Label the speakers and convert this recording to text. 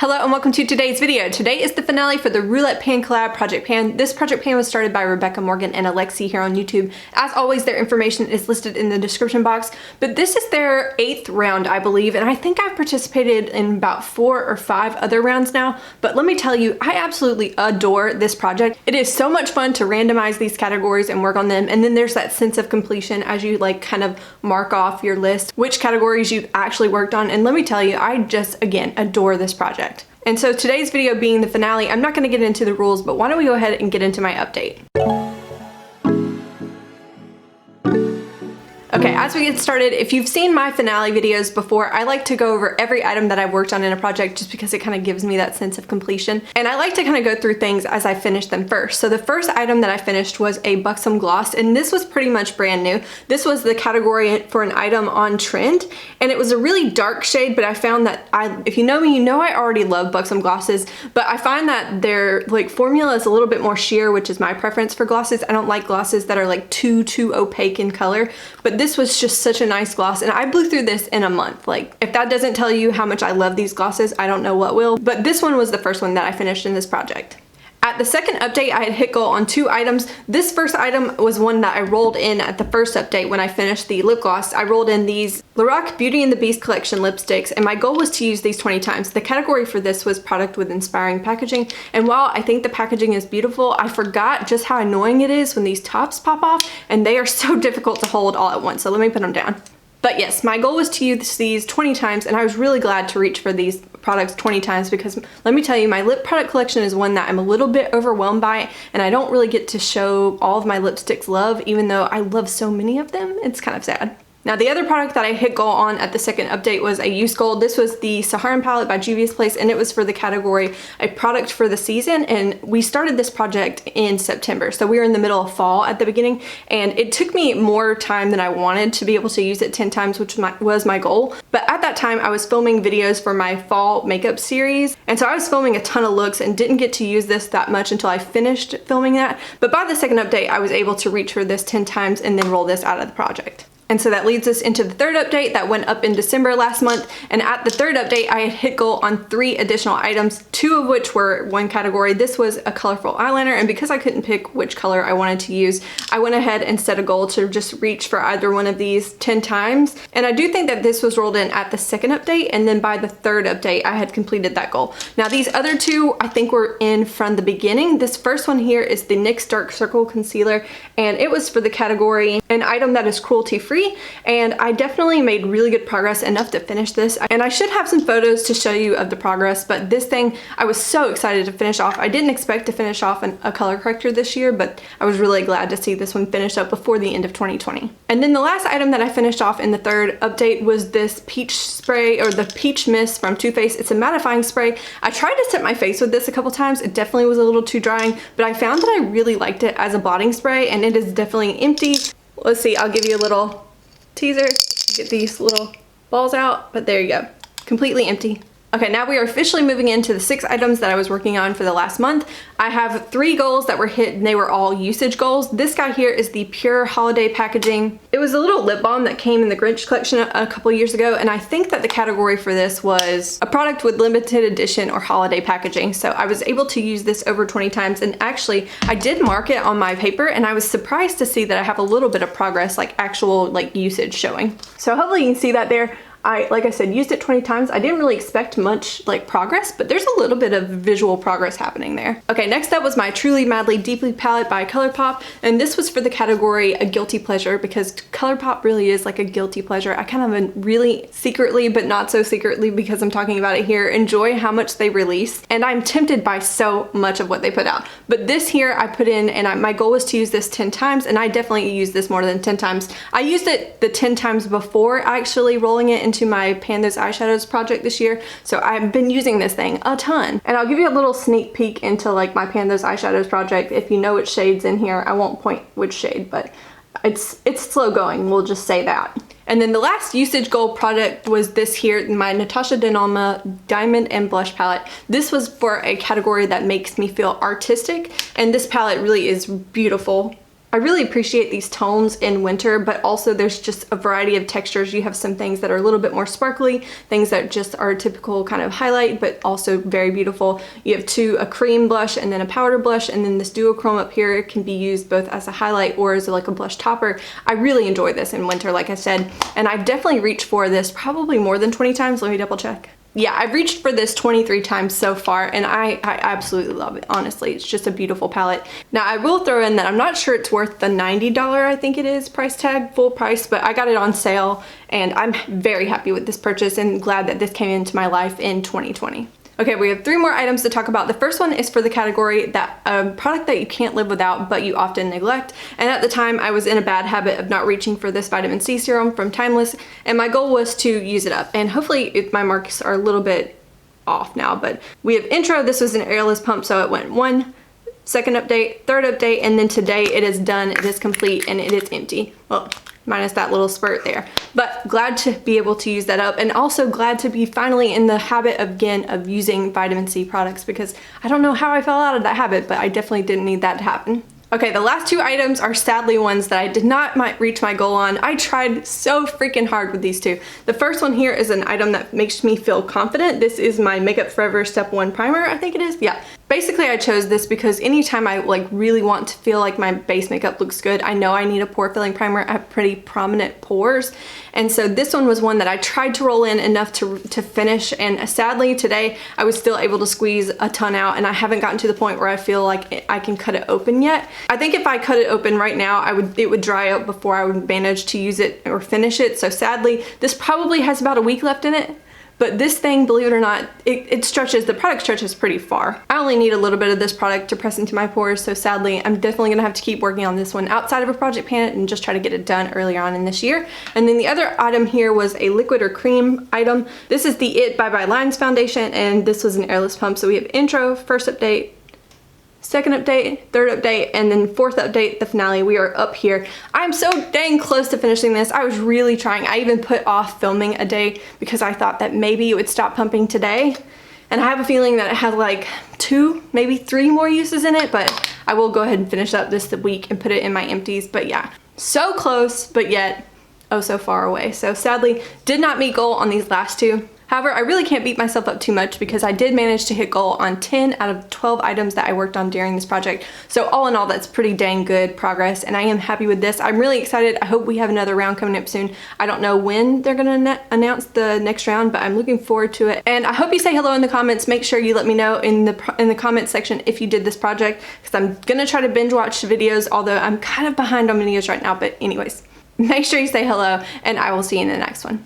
Speaker 1: Hello and welcome to today's video. Today is the finale for the Roulette Pan Collab Project Pan. This Project Pan was started by Rebecca, Morgan, and Alexi here on YouTube. As always, their information is listed in the description box, but this is their 8th round, I believe, and I think I've participated in about 4 or 5 other rounds now, but let me tell you, I absolutely adore this project. It is so much fun to randomize these categories and work on them, and then there's that sense of completion as you like kind of mark off your list, which categories you've actually worked on, and let me tell you, I just, again, adore this project. And so today's video being the finale, I'm not going to get into the rules, but why don't we go ahead and get into my update. Okay, as we get started, if you've seen my finale videos before, I like to go over every item that I've worked on in a project just because it kind of gives me that sense of completion. And I like to kind of go through things as I finish them first. So the first item that I finished was a Buxom Gloss, and this was pretty much brand new. This was the category for an item on trend, and it was a really dark shade, but I found that if you know me, you know I already love Buxom glosses, but I find that their like formula is a little bit more sheer, which is my preference for glosses. I don't like glosses that are like too opaque in color, but this was just such a nice gloss, and I blew through this in a month. Like, if that doesn't tell you how much I love these glosses, I don't know what will. But this one was the first one that I finished in this project. At the second update, I had hit goal on 2 items. This first item was one that I rolled in at the first update when I finished the lip gloss. I rolled in these Lorac Beauty and the Beast collection lipsticks, and my goal was to use these 20 times. The category for this was product with inspiring packaging, and while I think the packaging is beautiful, I forgot just how annoying it is when these tops pop off, and they are so difficult to hold all at once, so let me put them down. But yes, my goal was to use these 20 times, and I was really glad to reach for these products 20 times because let me tell you, my lip product collection is one that I'm a little bit overwhelmed by, and I don't really get to show all of my lipsticks love, even though I love so many of them. It's kind of sad. Now, the other product that I hit goal on at the second update was a use goal. This was the Saharan palette by Juvia's Place, and it was for the category a product for the season, and we started this project in September, so we were in the middle of fall at the beginning, and it took me more time than I wanted to be able to use it 10 times, which was my goal. But at that time, I was filming videos for my fall makeup series, and so I was filming a ton of looks and didn't get to use this that much until I finished filming that. But by the second update, I was able to reach for this 10 times and then roll this out of the project. And so that leads us into the third update that went up in December last month. And at the third update, I had hit goal on 3 additional items, 2 of which were one category. This was a colorful eyeliner, and because I couldn't pick which color I wanted to use, I went ahead and set a goal to just reach for either one of these 10 times. And I do think that this was rolled in at the second update, and then by the third update, I had completed that goal. Now, these other 2, I think were in from the beginning. This first one here is the NYX Dark Circle Concealer, and it was for the category an item that is cruelty-free. And I definitely made really good progress, enough to finish this. And I should have some photos to show you of the progress, but this thing, I was so excited to finish off. I didn't expect to finish off a color corrector this year, but I was really glad to see this one finish up before the end of 2020. And then the last item that I finished off in the third update was this peach spray, or the peach mist from Too Faced. It's a mattifying spray. I tried to set my face with this a couple times. It definitely was a little too drying, but I found that I really liked it as a blotting spray, and it is definitely empty. Let's see, I'll give you a little teaser, get these little balls out, but there you go, completely empty. Okay, now we are officially moving into the 6 items that I was working on for the last month. I have 3 goals that were hit, and they were all usage goals. This guy here is the Pure Holiday Packaging. It was a little lip balm that came in the Grinch collection a couple years ago, and I think that the category for this was a product with limited edition or holiday packaging. So I was able to use this over 20 times, and actually I did mark it on my paper, and I was surprised to see that I have a little bit of progress, like actual like usage showing. So hopefully you can see that there. Like I said, used it 20 times. I didn't really expect much like progress, but there's a little bit of visual progress happening there. Okay, next up was my Truly Madly Deeply palette by Colourpop, and this was for the category a guilty pleasure, because Colourpop really is like a guilty pleasure. I kind of really secretly, but not so secretly because I'm talking about it here, enjoy how much they release, and I'm tempted by so much of what they put out. But this here I put in, and my goal was to use this 10 times, and I definitely used this more than 10 times. I used it the 10 times before actually rolling it into my Pan Those Eyeshadows project this year, so I've been using this thing a ton. And I'll give you a little sneak peek into like my Pan Those Eyeshadows project. If you know which shade's in here, I won't point which shade, but it's slow going, we'll just say that. And then the last usage goal product was this here, my Natasha Denoma Diamond and Blush palette. This was for a category that makes me feel artistic, and this palette really is beautiful. I really appreciate these tones in winter, but also there's just a variety of textures. You have some things that are a little bit more sparkly, things that just are a typical kind of highlight, but also very beautiful. You have a cream blush and then a powder blush, and then this duochrome up here can be used both as a highlight or as like a blush topper. I really enjoy this in winter, like I said, and I've definitely reached for this probably more than 20 times. Let me double check. Yeah, I've reached for this 23 times so far, and I absolutely love it. Honestly, it's just a beautiful palette. Now, I will throw in that I'm not sure it's worth the $90, I think it is, price tag, full price, but I got it on sale, and I'm very happy with this purchase and glad that this came into my life in 2020. Okay, we have 3 more items to talk about. The first one is for the category that product that you can't live without but you often neglect. And at the time I was in a bad habit of not reaching for this vitamin C serum from Timeless, and my goal was to use it up. And hopefully my marks are a little bit off now, but we have intro. This was an airless pump, so it went 1, second update, third update, and then today it is done, it is complete, and it is empty. Well, minus that little spurt there, but glad to be able to use that up, and also glad to be finally in the habit again of using vitamin C products, because I don't know how I fell out of that habit, but I definitely didn't need that to happen. Okay, the last 2 items are sadly ones that I did not reach my goal on. I tried so freaking hard with these 2. The first one here is an item that makes me feel confident. This is my Makeup Forever Step 1 primer, I think it is. Yeah. Basically, I chose this because anytime I like really want to feel like my base makeup looks good, I know I need a pore filling primer. I have pretty prominent pores, and so this one was one that I tried to roll in enough to finish, and sadly today I was still able to squeeze a ton out, and I haven't gotten to the point where I feel like I can cut it open yet. I think if I cut it open right now, it would dry out before I would manage to use it or finish it, so sadly this probably has about a week left in it. But this thing, believe it or not, the product stretches pretty far. I only need a little bit of this product to press into my pores, so sadly, I'm definitely gonna have to keep working on this one outside of a project pan and just try to get it done earlier on in this year. And then the other item here was a liquid or cream item. This is the It Bye Bye Lines foundation, and this was an airless pump. So we have intro, first update, second update, third update, and then fourth update, the finale. We are up here. I'm so dang close to finishing this. I was really trying. I even put off filming a day because I thought that maybe it would stop pumping today. And I have a feeling that it has like 2, maybe 3 more uses in it, but I will go ahead and finish up this week and put it in my empties. But yeah, so close, but yet oh so far away. So sadly, did not meet goal on these last 2. However, I really can't beat myself up too much because I did manage to hit goal on 10 out of 12 items that I worked on during this project. So all in all, that's pretty dang good progress, and I am happy with this. I'm really excited. I hope we have another round coming up soon. I don't know when they're gonna announce the next round, but I'm looking forward to it. And I hope you say hello in the comments. Make sure you let me know in the comments section if you did this project, because I'm gonna try to binge watch videos, although I'm kind of behind on videos right now. But anyways, make sure you say hello, and I will see you in the next one.